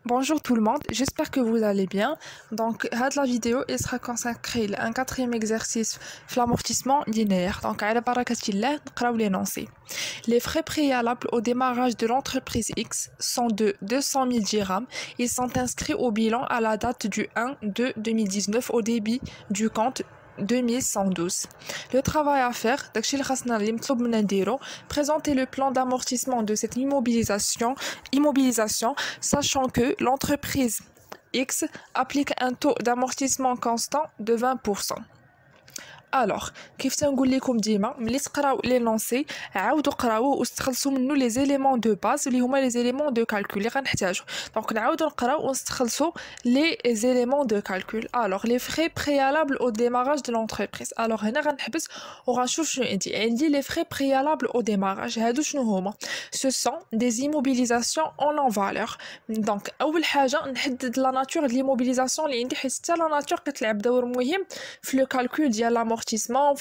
Bonjour tout le monde, j'espère que vous allez bien. Donc, la vidéo elle sera consacrée à un quatrième exercice, l'amortissement linéaire. Donc, à la barakatillah, نقراو l'énoncé. Les frais préalables au démarrage de l'entreprise X sont de 200 000 dirhams. Ils sont inscrits au bilan à la date du 1/2/2019 au débit du compte 2112. Le travail à faire, présenter le plan d'amortissement de cette immobilisation, sachant que l'entreprise X applique un taux d'amortissement constant de 20%. Alors, كيف تنقول لكم ديما ملي تقراو لينونسي عاودوا قراوه واستخلصوا منه لي زيليمون دو باز اللي هما لي زيليمون دو كالكول اللي غنحتاجو. دونك نعاودوا نقراو ونستخلصوا لي زيليمون دو كالكول. Alors les frais préalables au démarrage de l'entreprise. Alors هنا غنحبس وغنشوف شنو عندي les frais préalables au démarrage. هادو شنو هما؟ Ce sont des immobilisations en non-valeur. Donc اول حاجه نحدد لا ناتور ديال l'immobilisation اللي عندي حيت حتى لا ناتور كتلعب دور مهم في لو كالكول ديال l'amortissement,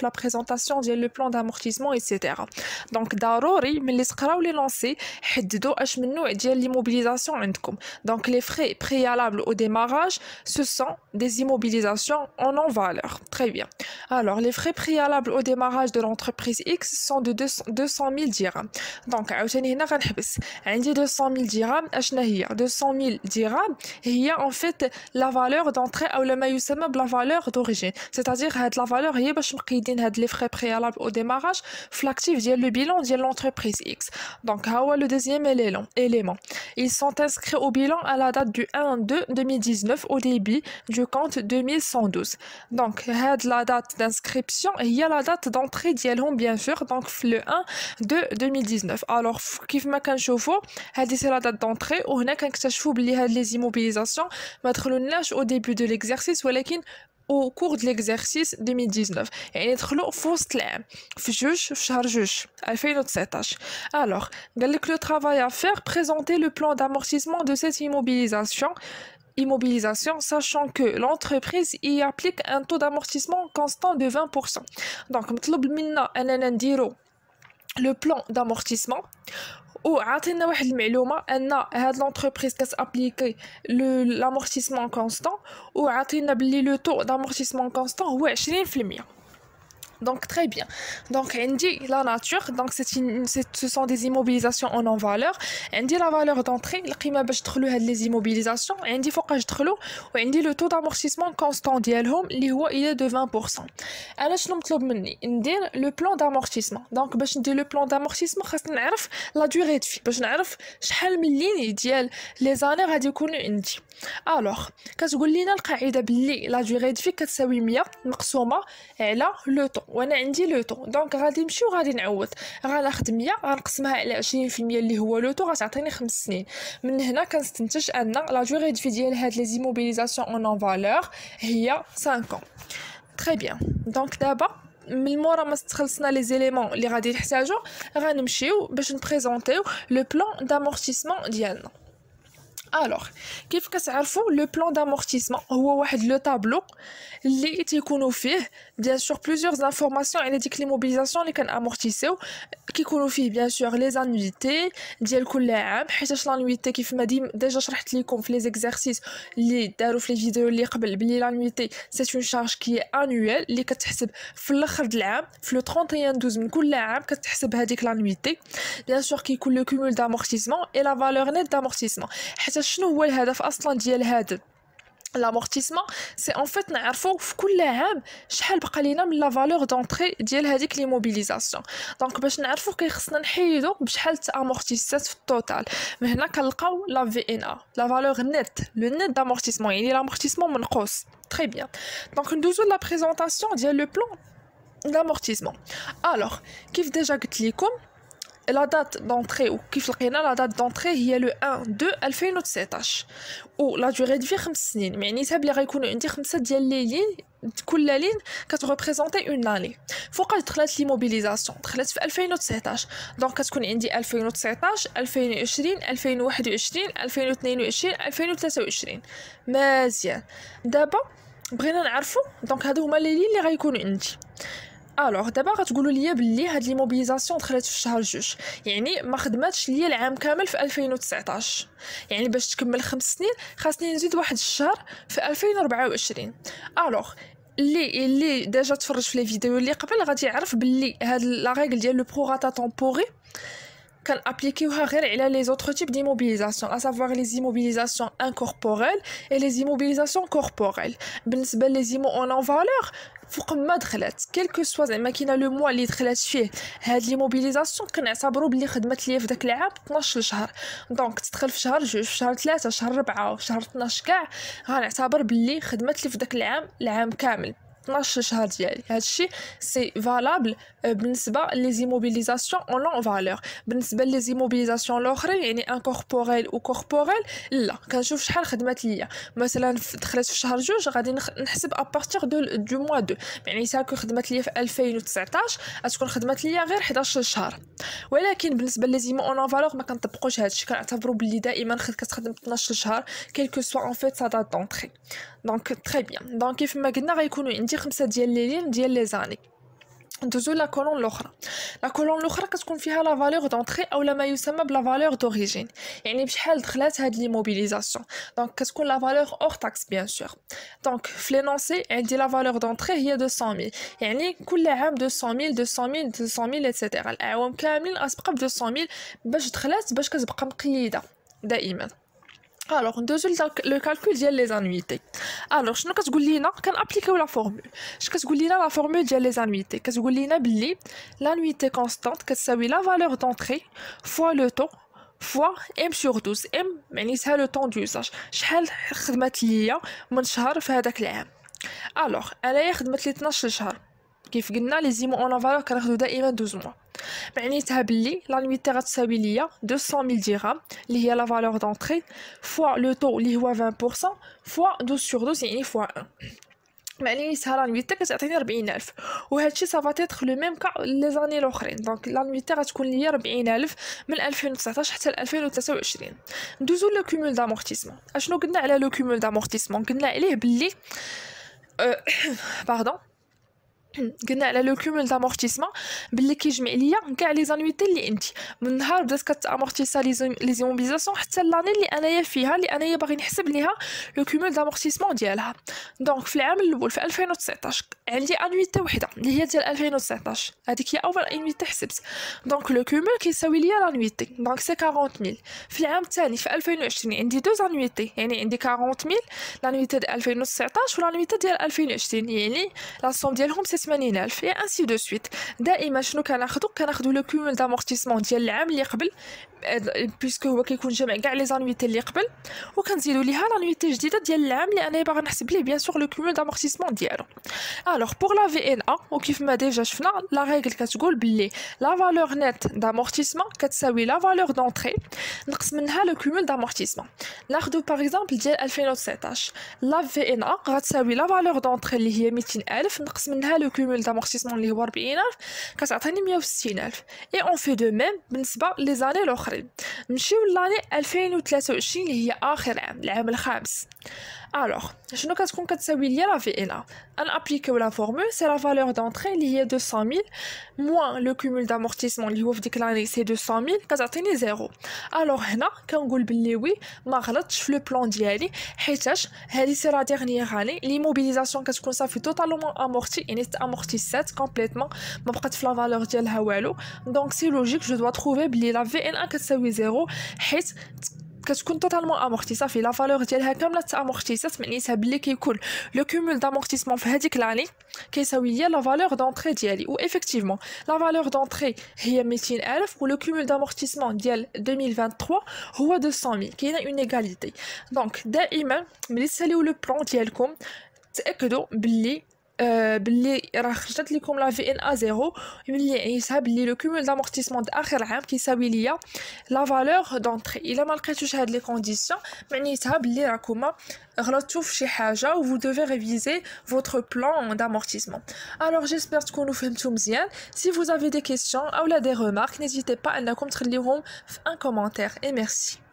la présentation le plan d'amortissement, etc. Donc, ضروري ملي تقراو لي لونسي حددوا اش من نوع ديال l'immobilisation عندكم. Donc, les frais préalables au démarrage, ce sont des immobilisations en non-valeur. Très bien. Alors, les frais préalables au démarrage de l'entreprise X sont de 200 000 dirhams. Donc, عاوتاني هنا غنحبس عندي 200 000 dirhams. اشنا هي 200 000 dirhams هي en fait la valeur d'entrée ou ما يسمى بلا valeur d'origine. C'est-à-dire هاد la valeur هي باش مقيدين هاد لي frais préalables au démarrage في l'actif ديال le bilan ديال l'entreprise X. Donc ها هو le deuxième élément. Ils sont inscrits au bilan à la date du 1/2/2019 au débit du compte 2112. Donc هاد la date d'inscription هي la date d'entrée ديالهم bien sûr donc le 1/2/2019. Alors كيف ما كنشوفوا هادي سي la date d'entrée وهنا كنكتشفوا بلي هاد les immobilisations ما دخلولناش au début de l'exercice ولكن au cours de l'exercice 2019 يعني دخلوا في وسط العام في شهر جوج 2019. Alors قال لك le travail à faire, présenter le plan d'amortissement de cette immobilisation sachant que l'entreprise y applique un taux d'amortissement constant de 20%. Donc مطلوب منا اننا نديرو le plan d'amortissement وعطينا واحد المعلومه ان هاد لونتربريز كتابليكي l'amortissement constant وعطينا بلي لو طو d'amortissement constant هو 20%. Donc très bien. Donc عندي la nature, donc ce sont des immobilisations en non-valeur. عندي la valeur d'entrée القيمه باش دخلوا هاد les immobilisations عندي فوقاش دخلوا وعندي le taux d'amortissement constant ديالهم اللي هو il est de 20%. انا شنو مطلوب مني ندير le plan d'amortissement. Donc باش ندير le plan d'amortissement خاصني نعرف la durée de vie باش نعرف شحال من لين ديال les années غادي يكونوا عندي. Alors كتقول لينا القاعده بلي la durée de vie كتساوي 100 مقسومه على le temps وانا عندي لو طو. دونك غادي نمشي وغادي نعوض غناخد 100 غنقسمها على 20% اللي هو لو طو غتعطيني 5 سنين. من هنا كنستنتج ان لا دوري دو في ديال هاد لي زيموبيليزاسيون اون نون فالور هي 5 ans. تري بيان. دونك دابا من مورا ما استخلصنا لي زيليمون اللي غادي نحتاجو غنمشيو باش نبريزونطيو لو بلان دامورتيسمون ديالنا. Alors, كيف كتعرفوا لو بلان d'amortissement هو واحد لو طابلو اللي تيكونوا فيه بيان سور بليزيور انفورماسيون على ديك لي موبيليزاسيون اللي كنامورتيسيو كيكونوا فيه بيان سور لي زانويتي ديال كل عام حيت لانويتي كيف ما ديجا شرحت لكم في لي زيكزارسيس اللي داروا في لي فيديو اللي قبل بلي لانويتي سي اون شارج كي انويل اللي كتحسب في الاخر د العام في لو 31 12 من كل عام كتحسب هذيك لانويتي. بيان سور كيكون لو كومول d'amortissement et la valeur nette d'amortissement. حتى شنو هو الهدف اصلا ديال هذا l'amortissement c'est en fait نعرفوا في كل عام شحال بقى لينا من لا فالور دونطري ديال هذيك لي موبيليزاسيون. دونك باش نعرفوا كيخصنا نحيدو بشحال تامورتيسات في التوتال. من هنا كنلقاو لا في ان ا لا فالور نيت لو نيت d'amortissement يعني l'amortissement منقوص. تري بيان. دونك ندوزو لا بريزونطاسيون ديال لو بلان d'amortissement. Alors كيف ديجا قلت لكم la date d'entrée ou كيف لقينا la date d'entrée هي le 1/2/2019 و la durée de vie 5 سنين معناتها بلي غيكونوا عندي 5 ديال لي لين كل لين كتغوبريزونطي اون اني. فوقاش دخلت لي موبيليزاسيون دخلت في 2019 دونك كتكون عندي 2019 2020 2021 2022 2023. مزيان. دابا بغينا نعرفوا دونك هادو هما لي لين اللي غيكونوا عندي. الوغ دابا غتقولوا لي بلي هاد لي موبيليزاسيون دخلت في الشهر جوج، يعني ما خدماتش ليا العام كامل في 2019، يعني باش تكمل 5 سنين خاصني نزيد واحد الشهر في 2024. الوغ اللي ديجا تفرج في لي فيديو اللي قبل غادي يعرف بلي هاد لا ريغل ديال لو بروراتا تمبوري كان ابليكيوها غير على لي زوتر تيب ديموبيليزاسيون، ا سافوار لي زيموبيليزاسيون انكوربوريل اي لي زيموبيليزاسيون كوربوريل. بالنسبه لي زيمو اون فالور فوق ما دخلت كيلكو سوا زعما كاينه لو موا اللي دخلت فيه هاد لي موبيليزاسيون كنعتبروا بلي خدمت ليا في داك العام 12 شهر. دونك تدخل في شهر جوج، في شهر 3، شهر 4، في شهر 12 كاع غنعتبر بلي خدمت لي في داك العام كامل 12 شهر ديالي. هادشي سي فالابل بالنسبه لي زيموبيليزاسيون اون لون فالور. بالنسبه لي زيموبيليزاسيون الاخرين يعني انكوربوريل و كوربوريل لا كنشوف شحال خدمت ليا. مثلا دخلت في شهر جوج غادي نحسب ابارتيغ دو موا دو، يعني ساكو خدمت ليا في 2019 غتكون خدمت ليا غير 11 شهر. ولكن بالنسبه لي زيمو اون فالور ما كنطبقوش هادشي، كنعتبروا بلي دائما كتخدم 12 شهر كيلكو سوا اون فيت سا دات دونطري. دونك تري بيان. دونك كيف ما قلنا غيكونوا عندي 5 ديال لي لين ديال لي زاني. ندوزو لا كولون الاخرى. لا كولون الاخرى كتكون فيها لا فالور دونطري او ما يسمى بلا فالور دوريجين، يعني بشحال دخلات هاد لي موبيليزاسيون. دونك كتكون لا فالور اور تاكس بيان سور. دونك في لينونسي عندي لا فالور دونطري هي 200,000، يعني كل عام 200,000 200,000 200,000 ايتترا. الاعوام كاملين غتبقى ب 200,000 باش دخلات باش كتبقى مقيده دائما. الوغ ندوزو لو كالكول ديال لي زانويتي. الوغ شنو كتقول لينا؟ كنابليكيو لا فورمول. اش كتقول لينا لا فورمول ديال لي زانويتي؟ كتقول لينا بلي لانويتي كونستانت كتساوي لا فالور دونطري فوا لو طون فوا ام سور 12. ام معنيتها لو طون دوزاج، شحال خدمت ليا من شهر في هذاك العام. الوغ انايا خدمت لي 12 شهر، كيف قلنا لي زيمو اون فالور كناخدو دائما 12 موا، معنيتها بلي لانويتي غتساوي ليا 200,000 درهم اللي هي لا فالور دونطري فوا لو طو اللي هو 20% فوا 12 sur 12 يعني فوا 1. معنيتها لانويتي كتعطيني 40,000، وهادشي صافا تيتر لو ميم كا لي زاني الاخرين. دونك لانويتي غتكون ليا 40,000 من 2019 حتى ل 2023. ندوزو لو كومول دامورتيسمون. اشنو قلنا على لو كومول دامورتيسمون؟ قلنا عليه بلي باردون قلنا على لو كومول دامورتيسمون باللي كيجمع ليا كاع لي زانويتي اللي عندي من نهار بدات كتامورتيسا لي زيموبيليزاسيون حتى لاني اللي انايا فيها، اللي انايا باغي نحسب ليها لو كومول دامورتيسمون ديالها. دونك في العام الاول في 2019 عندي انويتي وحده اللي هي ديال 2019، هذيك هي اول انويتي حسبت. دونك لو كومول كيساوي ليا لانويتي، دونك سي 40,000. في العام الثاني في 2020 عندي دو انويتي، يعني عندي 40,000 لانويتي ديال 2019 ولانويتي ديال 2020، يعني لا سوم ديالهم 80,000 et ainsi de suite. دائما شنو كناخدو لو كومول دامورتيسمون ديال العام اللي قبل، بيسكو هو كيكون جمع كاع لي زانويتي اللي قبل، وكنزيدو ليها لانويتي جديده ديال العام اللي انا باغا نحسب ليه بيان سور لو كومول دامورتيسمون ديالو. الوغ بور لا في ان ا وكيف ما ديجا شفنا لا ريغل كتقول بلي لا فالور نيت دامورتيسمون كتساوي لا فالور دونطري نقص منها لو كومول دامورتيسمون. ناخدو باغ اكزومبل ديال 2019 لا في ان ا غتساوي لا فالور دونطري اللي هي 200,000 نقص منها لو كومول دامورتيسمون اللي هو 40,000 كتعطيني 160,000. اي اون في دو ميم بالنسبه لي زاني الاخرين. نمشيو لاني 2023 اللي هي اخر عام، العام الخامس. الوغ شنو كتكون كتساوي ليا لا في ان ا؟ ان ابليكيو لا فورمول سي لا فالور دونطري اللي هي 200,000 موان لو كومول دامورتيسمون اللي هو في ديك لاني سي 200,000 كتعطيني زيرو. الوغ هنا كنقول بلي وي ما غلطتش في لو بلان ديالي، حيتاش هذه سي لا ديرنيير اني لي موبيليزاسيون كتكون صافي توتالمون امورتي، يعني امورتيسات كومبليتمون ما بقات في لا فالور ديالها والو. دونك سي لوجيك جو دوا تروفي بلي لا في ان ا كتساوي زيرو، حيت كتكون توتالمون امورتي صافي لا فالور ديالها كامله تامورتيسات، معنيتها بلي كيكون لو كومول دامورتيسمون في هذيك لاني كيساوي ليا لا فالور دونطري ديالي. و ايفيكتيفمون لا فالور دونطري هي 200,000 ولو كومول دامورتيسمون ديال 2023 هو 200,000، كاينه اون ايغاليتي. دونك دائما ملي تساليو لو بلان ديالكم تاكدوا بلي راه خرجت لكم لا في ان ا زيرو، ملي عيسها بلي لو كومول دامورتيسمون د اخر عام كيساوي ليا لا فالور دونطري. الا ما لقيتوش هاد لي كونديسيون معنيتها بلي راكوما غلطتوا في شي حاجه و vous devez réviser votre plan d'amortissement. Alors j'espère تكونوا فهمتوا مزيان. Si vous avez des questions ou des remarques n'hésitez pas انكم تخليوهم في un commentaire et merci.